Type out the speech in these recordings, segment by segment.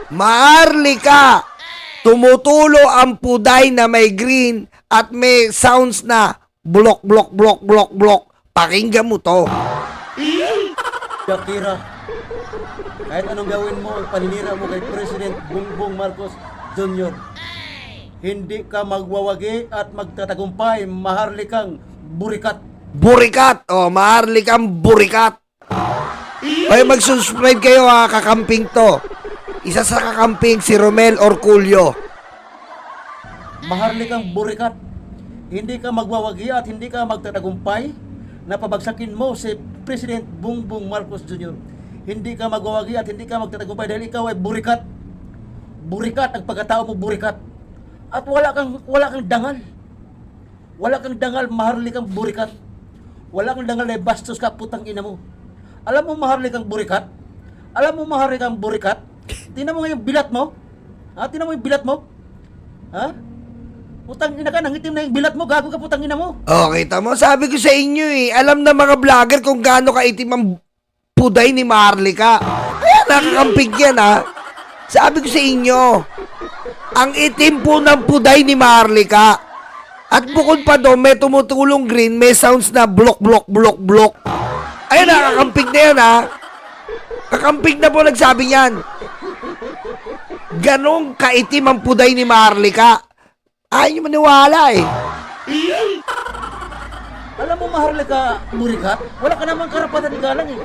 Maharlika, tumutulo ang puday na may green at may sounds na blok, blok, blok, blok, blok. Pakinggan mo to. Shakira, kahit anong gawin mo, paninira mo kay President Bongbong Marcos Jr., hindi ka magwawagi at magtatagumpay, maharlikang burikat. Burikat. Oh, Maharlikang burikat. Ay, mag-subscribe kayo ha, kakamping to. Isa sa kakamping si Romel Orculio. Maharlikang burikat. Hindi ka magwawagi at hindi ka magtatagumpay na pabagsakin mo si President Bongbong Marcos Jr. Hindi ka magwawagi at hindi ka magtatagumpay dahil ikaw ay burikat. Burikat ang pagkatao mo, burikat. At wala kang dangal. Wala kang dangal, maharlikang burikat. Wala kang dangal na bastos ka, putang ina mo. Alam mo maharlikang burikat? Alam mo maharlikang burikat? Tingnan mo nga yung bilat mo. Ha? Tingnan mo yung bilat mo. Ha? Putang ina ka, nangitim na yung bilat mo, gago ka, putang ina mo. Oh, kita mo, sabi ko sa inyo eh, alam na mga vlogger kung gaano kaitim ang puday ni Maharlika. Kaya nakakampig yan ha. Sabi ko sa inyo, ang itim po ng puday ni Maharlika. At bukod pa doon, may tumutulong green, may sounds na blok, blok, blok, blok. Ayun, nakakampig na yan ha. Kakampig na po nagsabi yan. Ganong kaitim ang puday ni Maharlika. Ayaw nyo maniwala eh. Alam mo, maharlika, burikat? Wala ka namang karapatan igalang eh.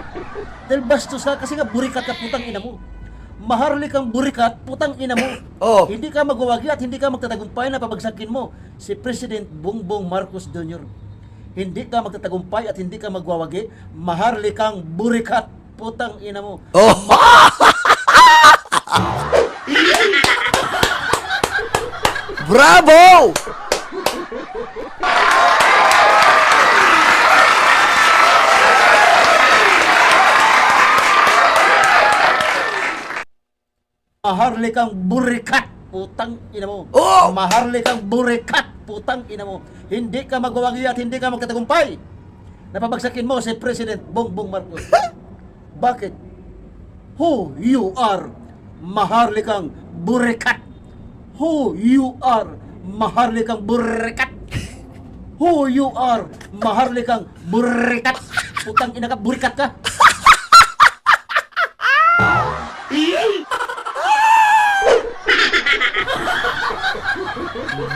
Dahil bastos ka kasi nga burikat ka, putang ina mo. Maharlikang burikat, putang ina mo. Oh. Hindi ka magwawagi at hindi ka magtatagumpay na pabagsakin mo si President Bongbong Marcos Jr. Hindi ka magtatagumpay at hindi ka magwawagi, maharlikang burikat, putang ina mo. Oh. Bravo! Maharlikang burikat, putang ina mo. Oh! Maharlikang burikat, putang ina mo. Hindi ka magwawagi at hindi ka magtatagumpay. Napabagsakin mo si President Bongbong Marcos. Bakit? Who you are, maharlikang burikat. Who you are, maharlikang burikat. Who you are, maharlikang burikat. Putang ina ka, burikat ka.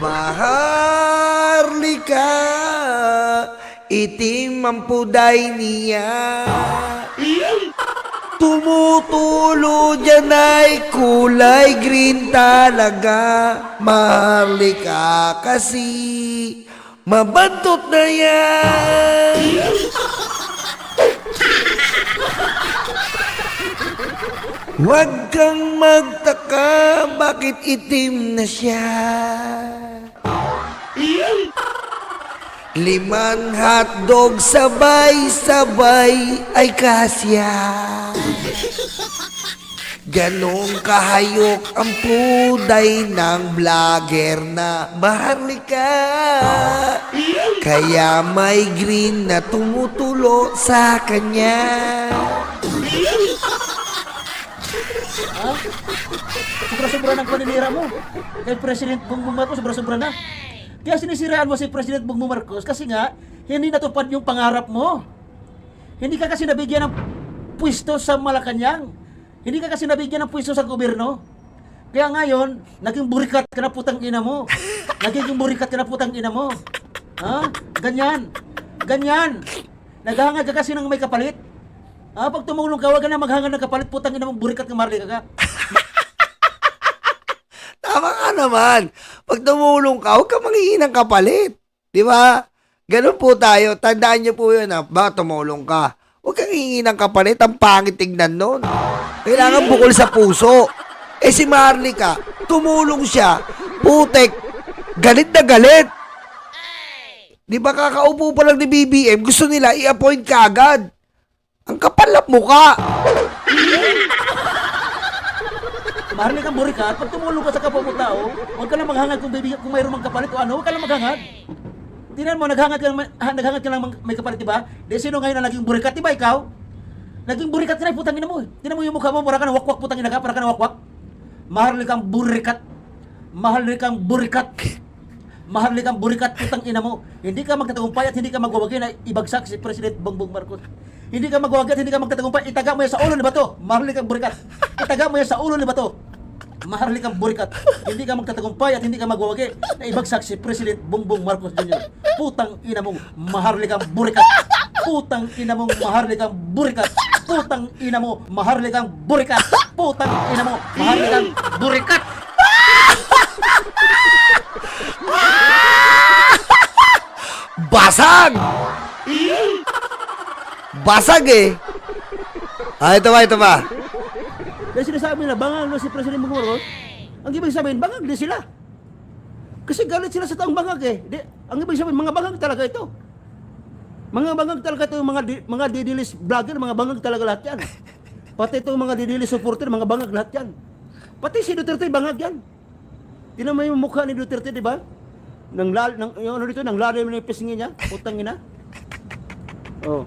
Maharlika, itim ang puday niya. Tumutulo dyan ay kulay green talaga. Maharlika kasi mabantot na yan. Huwag kang magtaka, bakit itim na siya? 5 hotdog sabay-sabay ay kasya. Ganong kahayok ang puday ng vlogger na Maharlika. Kaya may green na tumutulo sa kanya. Ha? Sobra-sobra ng paninira mo. Kay President Bongbong Marcos, sobra-sobra na. Kaya sinisiraan mo si President Bongbong Marcos kasi nga, hindi natupad yung pangarap mo. Hindi ka kasi nabigyan ng pwesto sa Malacanang. Hindi ka kasi nabigyan ng pwesto sa gobyerno. Kaya ngayon, naging burikat ka na, putang ina mo. Naging burikat ka na, putang ina mo. Ha? Ganyan. Ganyan. Naghahangad ka kasi ng may kapalit. Ah, pag tumulong ka, wag ka na maghangad ng kapalit, putang ina mong burikat ka, Maharlika ka. Tama ka naman. Pag tumulong ka, huwag ka manghihingi ng kapalit. Di ba? Ganun po tayo. Tandaan niyo po yun. Ba, tumulong ka. Huwag kang hihingi ng kapalit. Ang pangit tignan nun. Kailangan bukol sa puso. Eh si Maharlika, tumulong siya. Putek, galit na galit. Di ba kakaupo pa lang ni BBM, gusto nila i-appoint ka agad. Ang kapal ng mukha. Maharlika kang burikat, pag tumulong ka sa kapwa mo tao, huwag ka lang maghangad kung mayroon mang kapalit o ano, huwag ka lang maghangad. Tingnan mo, naghangad ka lang may kapalit, diba? Di sino ngayon na naging burikat, diba ikaw? Naging burikat ka na, putang ina mo. Tingnan mo yung mukha mo, para ka na wakwak, putang ina ka, para ka na wakwak. Maharlikang burikat. Maharlikang burikat. Maharlikang burikat, putang ina mo. Hindi ka magtatagumpay at hindi ka magwawagi na ibagsak si President Bongbong Marcos. Hindi ka magwawagi at hindi ka magtatagumpay. Itaga mo yan sa ulo ni Bato. Maharlikang burikat. Itaga mo yan sa ulo ni Bato. Maharlikang burikat. Hindi ka magtatagumpay at hindi ka magwawagi na ibagsak si President Bongbong Marcos Jr. Putang ina mong maharlikang burikat. Putang ina mong maharlikang burikat. Putang ina mo maharlikang burikat. Putang ina mo maharlikang burikat. Basag! Basag eh. Ito ba? Kaya sinasabi nila, bangag na si President Bongbong Marcos. Ang ibig sabihin, bangag din sila. Kasi galit sila sa taong bangag eh. Ang ibig sabihin, mga bangag talaga ito. Mga bangag talaga ito, mga didilis vlogger, mga bangag talaga lahat yan. Pati itong mga didilis supporter, mga bangag lahat yan. Pati si Duterte, bangag yan. Tinan mo yung mukha ni Duterte, di ba? Nang lalim na yung pisngi niya, putang ina. Oh.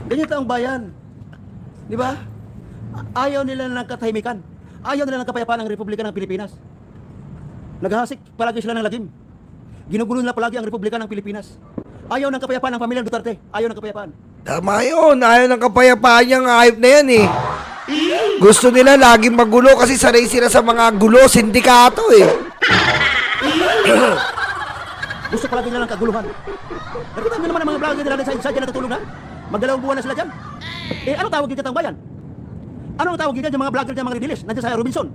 Ganyan taong bayan. Di ba? Ayaw nila ng katahimikan. Ayaw nila ng kapayapaan ng Republika ng Pilipinas. Naghahasik palagi sila ng lagim. Ginugulo nila palagi ang Republika ng Pilipinas. Ayaw ng kapayapaan ng pamilyang Duterte. Ayaw ng kapayapaan. Tama yun. Ayaw ng kapayapaan niyang hype na yan eh. Gusto nila laging magulo kasi sanay sila sa mga gulo, sindikato eh. Gusto palagi nila ng kaguluhan. Nakita mo naman ang mga vlogger nila sa dyan natutulog na? Magdalawang buwan na sila dyan. Ano tawag dito ang bayan? Ano ang tawag dito yung mga vlogger dyan, mga ridilis? Nandiyan sa Robinson.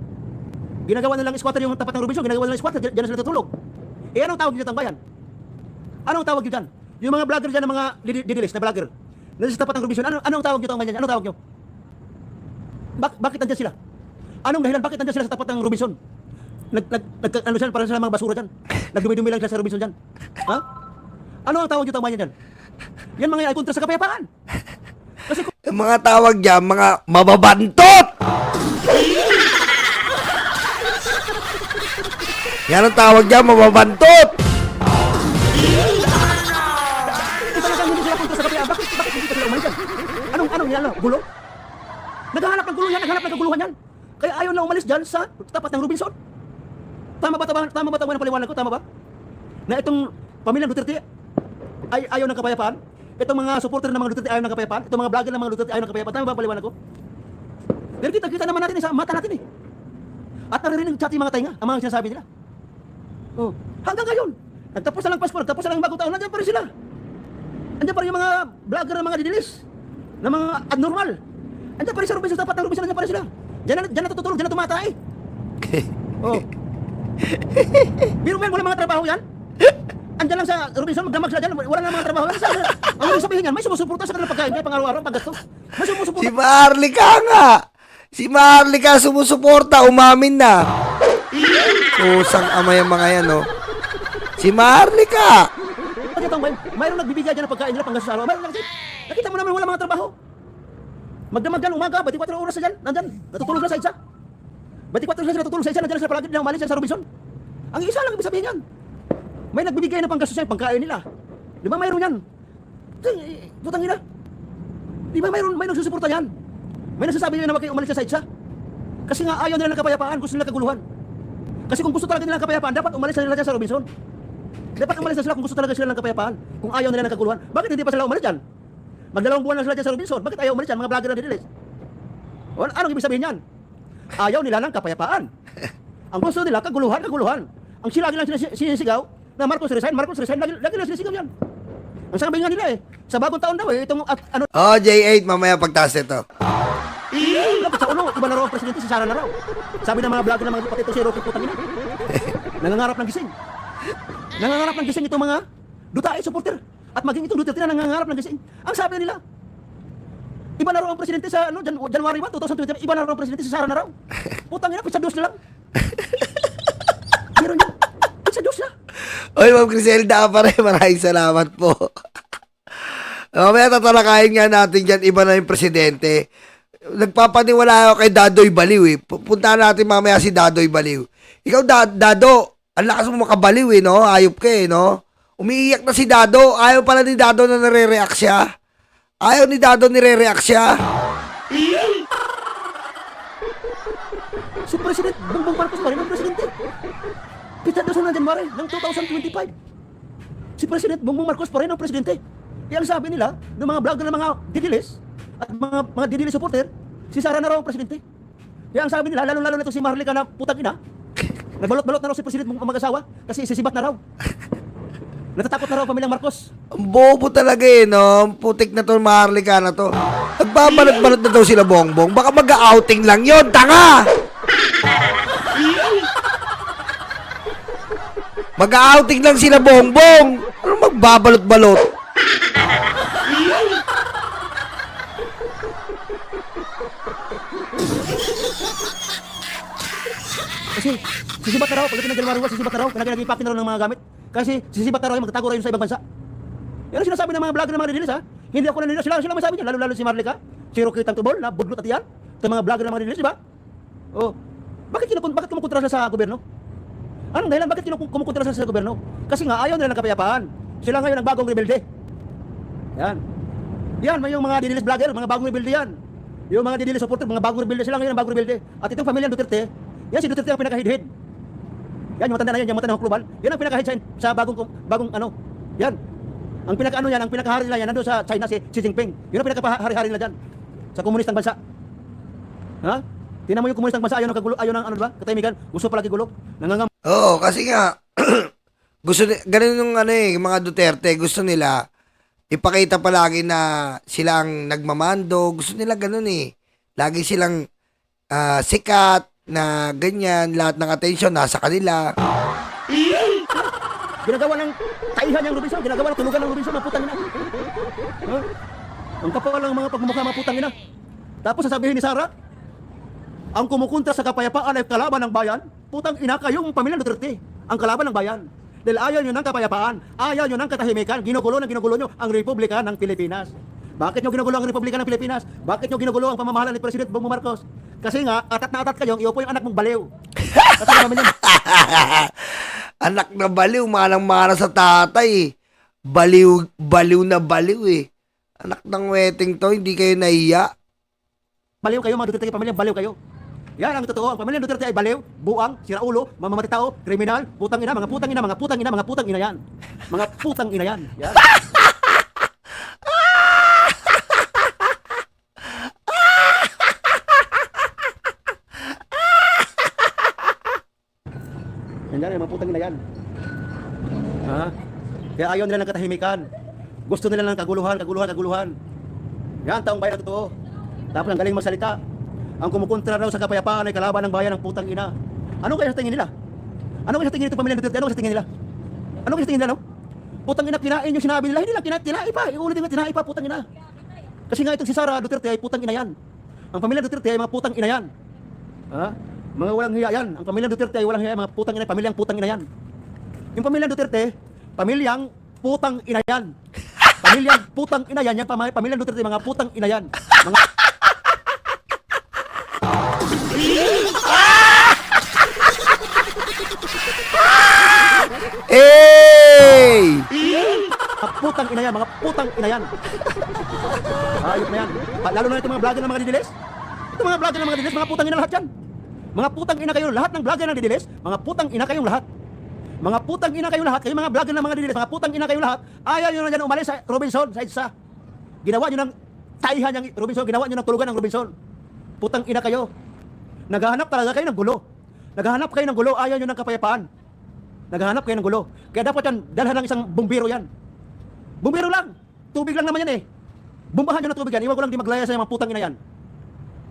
Ginagawa nilang squatter yung tapat ng Robinson. Ginagawa nilang squatter, dyan sila natutulog. Anong tawag dito ang bayan? Anong tawag dito dyan? Yung mga vlogger dyan, ng mga ridilis na vlogger. Nandiyan sa tapat ng Robinson. Anong tawag dito ang bayan? Anong tawag nyo? Bakit nandiyan sila? Anong dahilan? Bakit nandiyan sila sa tapat ng Robinson? Ano sila, parang sila mga basura dyan. Nagdumi-dumi lang sila sa Robinson dyan. Ha? Ano ang tawag dito ang bayan dyan? Yan mga ay kontra sa kapayapaan. Kasi Yung mga tawag dyan, mga mababantot! Yan ang tawag dyan, mababantot! talagang hindi sila kontra sa kapayapaan. Bakit hindi sila umalis dyan? Anong yan? Gulo? Naghahanap ng gulo yan, naghahanap ng kaguluhan yan. Kaya ayaw na umalis dyan sa tapat ng Robinson. Tama ba ang paliwanag ko? Tama ba? Na itong pamilyang Duterte ay ayaw ng kapayapaan? Itong mga supporter ng mga Duterte ayaw ng kapayapaan? Itong mga vlogger ng mga Duterte ayaw ng kapayapaan? Tama ba ang paliwanag ko? Pero kita naman natin sa mata natin eh. At naririnig sa ating mga tainga ang mga sinasabi nila. Oh. Hanggang ngayon, nagtapos na lang Pasko, nagtapos na lang bagong taon, nandiyan pa rin sila. Nandiyan pa rin yung mga vlogger ng mga didilis, ng mga abnormal. Nandiyan pa rin sa Robinson, tapat ng Robinson, nandiyan pa rin sila. Diyan na tutulog, diyan na tumatay. Oh. Biro mo yan, wala mga trabaho yan. Andiyan lang sa Robinson, magdamag sila dyan, wala na mga trabaho. Ang ibig sabihin yan, may sumusuporta sa kanilang pagkain, kaya pang-araw-araw, paggasto. May sumusuporta. Si Marlica nga! Si Marlica sumusuporta, umamin na. Kusang ama yung mga yan, no? Si Marlica! Mayroong nagbibigay dyan ng pagkain nila panggasto sa araw. Mayroong nakita. Nakita mo naman wala mga trabaho. Magdamag dyan, umaga, 24 oras na dyan, nandyan, natutulog na sa isa. 24 oras na natutulog sa isa, nandyan na sila palagi, na umalis sa Robinson. Ang isa lang ibig sabihin yan. May nagbibigay ng panggasto sa pagkain nila. Di ba mayroon yan? Putang ina. Di ba may nagsusuporta yan? May nagsasabi nila na umalis sa isa. Kasi nga ayaw nila ng kapayapaan, gusto nila kaguluhan. Kasi kung gusto talaga nila ng kapayapaan, dapat umalis na nila dyan sa Robinson. Dapat umalis na sila kung gusto talaga sila ng kapayapaan. Kung ayaw nila ng kaguluhan. Bakit hindi pa sila umalis dyan? Magdalawang buwan na sila dyan sa Robinson. Bakit ayaw umalis dyan? Mga vlogger na didilis. Anong ibig sabihin yan? Ayaw nila ng kapayapaan. Ang gusto nila, kaguluhan. Ang sila lang sinisigaw na Marcos resign. Lagi lang sinisigaw yan. Ang sabi nga nila sa bagong taon daw itong ano. Oh, J8, mamaya pagtaas ito. Lapit sa ulo, iba na raw ang presidente, si Sara na raw. Sabi ng mga vlogger ng mga patito si Rocky putang ina. Nangangarap ng gising. Nangangarap ng gising itong mga Duterte supporter. At maging itong Duterte na nangangarap ng gising. Ang sabi nila, iba na raw ang presidente sa January 1, 2020, iba na raw ang presidente si Sara na raw. Putang ina, pizza dos na lang. Meron yan. Pizza dos na. Oy, Ma'am Criselda pa rin. Maraming salamat po. Mamaya tatalakayin nga natin dyan, iba na yung presidente. Nagpapaniwala ako kay Dadoy Baliw eh. Puntahan natin mamaya si Dadoy Baliw. Ikaw, Dado, ang lakas mo makabaliw eh, no? Ayop ka eh, no? Umiiyak na si Dado. Ayaw pala ni Dado na nare-react siya. Ayaw ni Dado nire-react siya. Si President Bongbong Marcos pa rin ang presidente. Pitsa doon na January ng 2025. Si President Bongbong Marcos pa rin ang presidente. Kaya ang sabi nila, ng mga vlogger ng mga didilis at mga didilis supporter, si Sara na raw ang presidente. Kaya ang sabi nila, lalo-lalo na ito si Marlica na putang ina, nagbalot-balot na raw si President Bongbong mag-asawa kasi sisibat na raw. Natatakot na raw ang pamilyang Marcos. Ang bobo talaga eh, no? Putik na to, Maharlika na to. Nagbabalot-balot na daw sila Bongbong. Baka mag-outing lang yon, tanga! Mag-outing lang sila Bongbong. Ano magbabalot-balot? Kasi sisibat na raw, pagdating ng January 1, sisibat na raw, nag-i-packing na raw ng mga gamit. Kasi sisibat na raw yung magtatago raw yun sa ibang bansa. Yan ang sinasabi ng mga vlogger ng mga didilis ha. Hindi ako naninilas, sila may sabi niya, lalo-lalo si Marlica, si Rocky Tangtubol, na budlot at yan. Ito mga vlogger ng mga didilis, di ba? Oh, bakit kumukontra sila sa gobyerno? Anong dahilan? Bakit kumukontra sila sa gobyerno? Kasi nga ayaw nila ng kapayapaan. Sila ngayon ang bagong rebelde. Yan. Yan, may yung mga didilis vlogger, mga bagong rebelde yan. Yung mga didilis supporter, mga bagong rebelde, sila ngayon ang bagong rebelde. At itong pamilya Duterte, yan si Duterte ang pinakahid-hid. Yan, yung matanda na yan, yung matanda ng global. Yan ang pinakahid sa bagong ano. Yan. Ang pinaka-ano yan, ang pinakahari nila yan, nandun sa China si Xi Jinping. Yun ang pinakahari-hari nila dyan. Sa komunistang bansa. Ha? Tingnan mo yung komunistang bansa, ayaw ng kagulo, ayaw ng ano ba? Katahimikan, gusto palagi gulo. Oo, kasi nga, ganun yung ano eh, yung mga Duterte, gusto nila, ipakita palagi na sila ang nagmamando, gusto nila ganun eh. Lagi silang sikat, na ganyan, lahat ng attention nasa kanila. Ginagawa ng taihan yung Robinson, ginagawa ng tulugan ng Robinson, mga putang ina. Huh? Ang kapal ng mga pagmumukha, mga putang ina. Tapos sasabihin ni Sara, ang kumukontra sa kapayapaan ay kalaban ng bayan, putang ina kayong pamilya Duterte, ang kalaban ng bayan. Dahil ayaw nyo ng kapayapaan, ayaw nyo ng katahimikan, ginugulo nyo ang Republika ng Pilipinas. Bakit nyo ginugulo ang Republika ng Pilipinas? Bakit nyo ginugulo ang pamamahala ni President Bongbong Marcos? Kasi nga, atat na atat kayo, iyo po yung anak mong baliw. Kasi naman yan. Anak na baliw, manang-mana sa tatay. Baliw na baliw eh. Anak ng wedding to, hindi kayo nahiya. Baliw kayo, mga Duterte pamilya, baliw kayo. Yan ang totoo, ang pamilya Duterte ay baliw, buang, siraulo, mamamatay tao, kriminal, putang ina, mga putang ina, mga putang ina, mga putang ina yan. Mga putang ina yan. Yan. Yan, mga putang ina yan. Ha? Kaya ayaw nila ng katahimikan. Gusto nila ng kaguluhan. Yan, taong bayan na totoo. Tapos ang galing magsalita. Ang kumukontra raw sa kapayapaan ay kalaban ng bayan ng putang ina. Ano kaya sa tingin nila? Ano kaya sa tingin nito pamilya Duterte? Ano kaya sa tingin nila? Ano kaya sa tingin nila, no? Putang ina, kinain yung sinabi nila. Hindi lang, tinai pa. Iulit nga, tinai pa, putang ina. Kasi nga itong si Sara Duterte ay putang ina yan. Ang pamilya Duterte ay mga putang ina yan. Ha? Mga walang hiya yan. Ang pamilyang Duterte ay walang hiya, mga putang ina, pamilyang putang ina yan. Yung pamilyang Duterte, pamilyang putang ina yan. Pamilyang putang ina yan, yung pamilyang Duterte, mga putang ina yan. Mga Hey! putang ina yan, mga putang ina yan. Ayop na yan. Lalo na itong mga vlogger ng mga didilis. Itong mga vlogger ng mga didilis, mga putang ina lahat yan. Mga putang ina kayo, lahat ng vlogger ng didilis, mga putang ina kayong lahat. Mga putang ina kayo lahat, kayo mga vlogger ng mga didilis, mga putang ina kayo lahat. Ayaw nyo na dyan umalis sa Robinson, sa EDSA. Ginawa nyo ng taihan ng Robinson, ginawa nyo ng tulugan ng Robinson. Putang ina kayo. Naghahanap talaga kayo ng gulo. Naghahanap kayo ng gulo, ayaw nyo ng kapayapaan. Naghahanap kayo ng gulo. Kaya dapat yan, dalhan ng isang bumbiro yan. Bumbiro lang. Tubig lang naman yan eh. Bumbahan nyo ng tubig yan. Iwan ko lang di maglaya sa mga putang ina yan.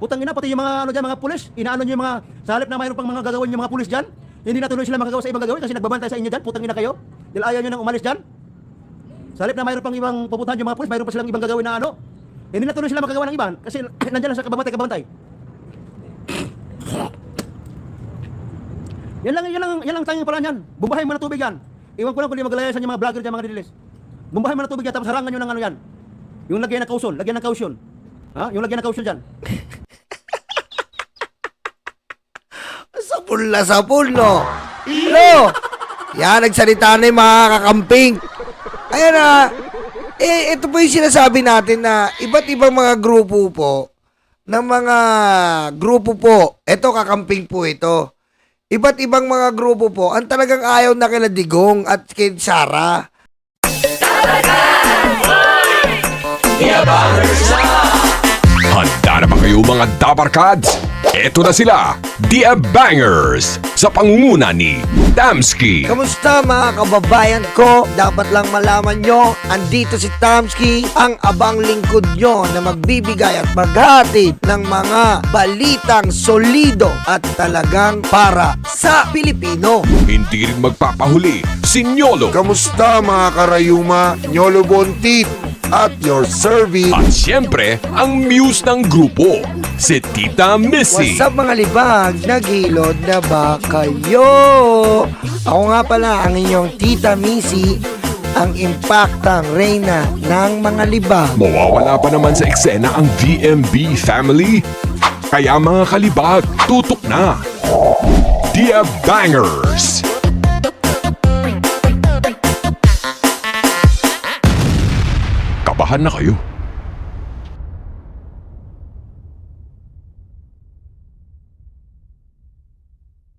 Putang ina, pati yung mga ano dyan, mga pulis. Inaano nyo yung mga, sa halip na mayroon pang mga gagawin yung mga pulis dyan. Hindi na tuloy sila magagawa sa ibang gagawin kasi nagbabantay sa inyo dyan. Putang ina kayo. Dahil ayaw nyo nang umalis dyan. Sa halip na mayroon pang ibang pupuntahan yung mga pulis, mayroon pa silang ibang gagawin na ano. Hindi na tuloy sila magagawa ng iban kasi nandyan lang sa kabantay. Yan lang tanging paraan yan. Bumbahin mo ng tubig yan. Iwan ko lang kung di maglayasan yung mga vlogger dyan, mga didilis. Bumbahin mo ng tubig yan, tapos harangan nyo ng ano yan. Yung lagyan ng kausyon. Ha? Yung lagyan ng kausyon dyan. Sapul, no? Ano? Yan, nagsalita na yung mga kakamping. Ayan na. Ito po yung sinasabi natin na iba't ibang mga grupo po ng mga grupo po. Ito, kakamping po ito. Iba't ibang mga grupo po ang talagang ayaw na kila Digong at kay Sara. Handa na ba kayo mga Dabarkads? Eto na sila, The Bangers, sa pangunguna ni Tamski. Kamusta mga kababayan ko? Dapat lang malaman nyo, andito si Tamski, ang abang lingkod nyo na magbibigay at maghatid ng mga balitang solido at talagang para sa Pilipino. Hindi rin magpapahuli si Nyolo. Kamusta mga karayuma, Nyolo Bontit at your service. At siyempre, ang muse ng grupo, si Tita Missy. What's up mga libag? Naghilod na ba kayo? Ako nga pala ang inyong Tita Missy, ang impaktang reyna ng mga libag. Mawawala pa naman sa eksena ang VMB family. Kaya mga kalibag, tutok na. The Bangers. Kabahan na kayo.